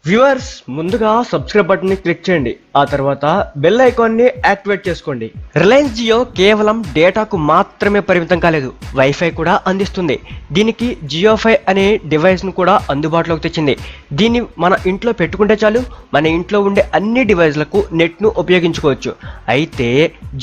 Viewers, ముందుగా subscribe button ని click చేయండి. ఆ తర్వాత బెల్ ఐకాన్ ని యాక్టివేట్ చేసుకోండి. రిలయన్స్ జియో కేవలం డేటాకు మాత్రమే పరిమితం కాలేదు, వైఫై కూడా అందిస్తుంది. దీనికి జియోఫై అనే డివైస్ ను కూడా అందుబాటులోకి తెచ్చింది. దీన్ని మన ఇంట్లో పెట్టుకుంటే చాలు, మన ఇంట్లో ఉండే అన్ని డివైస్లకు నెట్ ను ఉపయోగించుకోవచ్చు. అయితే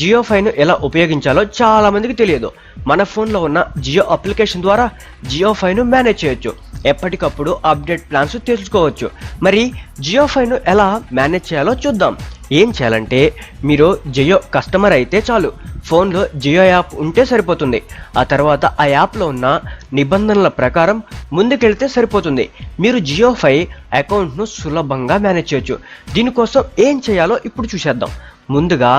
జియోఫైను ఎలా ఉపయోగించాలో చాలా మందికి తెలియదు. మన ఫోన్లో ఉన్న జియో అప్లికేషన్ ద్వారా జియోఫైను మేనేజ్ చేయొచ్చు. ఎప్పటికప్పుడు అప్డేట్ ప్లాన్స్ తెలుసుకోవచ్చు. మరి జియోఫైను ఎలా మేనేజ్ చేయాలో చూద్దాం. ఏం చేయాలంటే, మీరు జియో కస్టమర్ అయితే చాలు, ఫోన్లో జియో యాప్ ఉంటే సరిపోతుంది. ఆ తర్వాత ఆ యాప్లో ఉన్న నిబంధనల ప్రకారం ముందుకెళ్తే సరిపోతుంది. మీరు జియోఫై అకౌంట్ను సులభంగా మేనేజ్ చేయొచ్చు. దీనికోసం ఏం చేయాలో ఇప్పుడు చూసేద్దాం. ముందుగా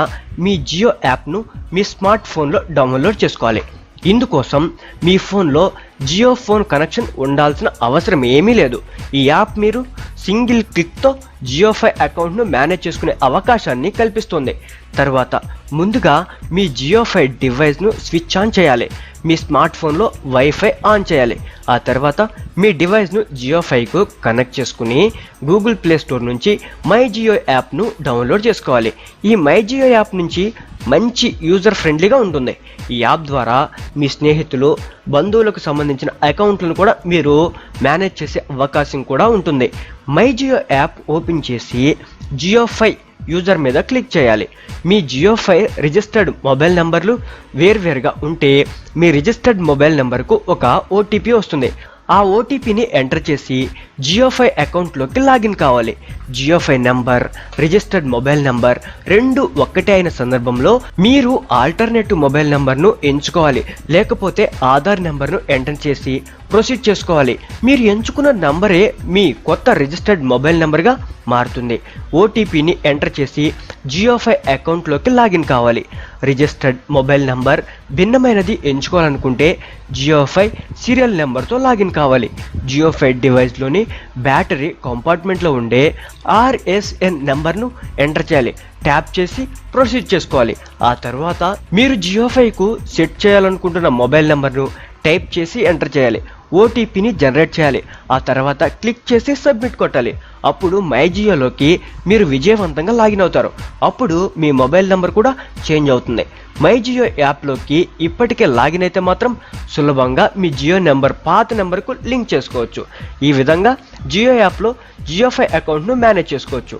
మీ జియో యాప్ను మీ స్మార్ట్ ఫోన్లో డౌన్లోడ్ చేసుకోవాలి. ఇందుకోసం మీ ఫోన్లో జియో ఫోన్ కనెక్షన్ ఉండాల్సిన అవసరం ఏమీ లేదు. ఈ యాప్ మీరు సింగిల్ క్లిక్తో జియోఫై అకౌంట్ను మేనేజ్ చేసుకునే అవకాశాన్ని కల్పిస్తుంది. తర్వాత ముందుగా మీ జియోఫై డివైస్ను స్విచ్ ఆన్ చేయాలి. మీ స్మార్ట్ ఫోన్లో వైఫై ఆన్ చేయాలి. ఆ తర్వాత మీ డివైస్ను జియోఫైకు కనెక్ట్ చేసుకుని గూగుల్ ప్లే స్టోర్ నుంచి మై జియో యాప్ను డౌన్లోడ్ చేసుకోవాలి. ఈ మై జియో యాప్ నుంచి మంచి యూజర్ ఫ్రెండ్లీగా ఉంటుంది. ఈ యాప్ ద్వారా మీ స్నేహితులు, బంధువులకు సంబంధించిన అకౌంట్లను కూడా మీరు మేనేజ్ చేసే అవకాశం కూడా ఉంటుంది. మై జియో యాప్ ఓపెన్ చేసి జియోఫై యూజర్ మీద క్లిక్ చేయాలి. మీ జియోఫై రిజిస్టర్డ్ మొబైల్ నెంబర్లు వేర్వేరుగా ఉంటే మీ రిజిస్టర్డ్ మొబైల్ నెంబర్కు ఒక ఓటీపీ వస్తుంది. ఆ ఓటీపీని ఎంటర్ చేసి జియోఫై అకౌంట్లోకి లాగిన్ కావాలి. JioFi number, registered mobile number రెండు ఒక్కటే అయిన సందర్భంలో మీరు ఆల్టర్నేటివ్ మొబైల్ నెంబర్ను ఎంచుకోవాలి. లేకపోతే ఆధార్ నెంబర్ను ఎంటర్ చేసి ప్రొసీడ్ చేసుకోవాలి. మీరు ఎంచుకున్న నంబరే మీ కొత్త రిజిస్టర్డ్ మొబైల్ నెంబర్గా మారుతుంది. ఓటీపీని ఎంటర్ చేసి జియోఫై అకౌంట్లోకి లాగిన్ కావాలి. రిజిస్టర్డ్ మొబైల్ నెంబర్ భిన్నమైనది ఎంచుకోవాలనుకుంటే జియోఫై సీరియల్ నెంబర్తో లాగిన్ కావాలి. జియోఫై డివైస్లోని బ్యాటరీ కంపార్ట్మెంట్లో ఉండే ఆర్ఎస్ఎన్ నెంబర్ను ఎంటర్ చేయాలి. ట్యాప్ చేసి ప్రొసీడ్ చేసుకోవాలి. ఆ తర్వాత మీరు జియోఫైకు సెట్ చేయాలనుకుంటున్న మొబైల్ నెంబర్ను టైప్ చేసి ఎంటర్ చేయాలి. ఓటీపీని జనరేట్ చేయాలి. ఆ తర్వాత క్లిక్ చేసి సబ్మిట్ కొట్టాలి. అప్పుడు మై జియోలోకి మీరు విజయవంతంగా లాగిన్ అవుతారు. అప్పుడు మీ మొబైల్ నెంబర్ కూడా చేంజ్ అవుతుంది. మై జియో యాప్లోకి ఇప్పటికే లాగిన్ అయితే మాత్రం సులభంగా మీ జియో నెంబర్ పాత నెంబర్కు లింక్ చేసుకోవచ్చు. ఈ విధంగా జియో యాప్లో జియోఫై అకౌంట్ను మేనేజ్ చేసుకోవచ్చు.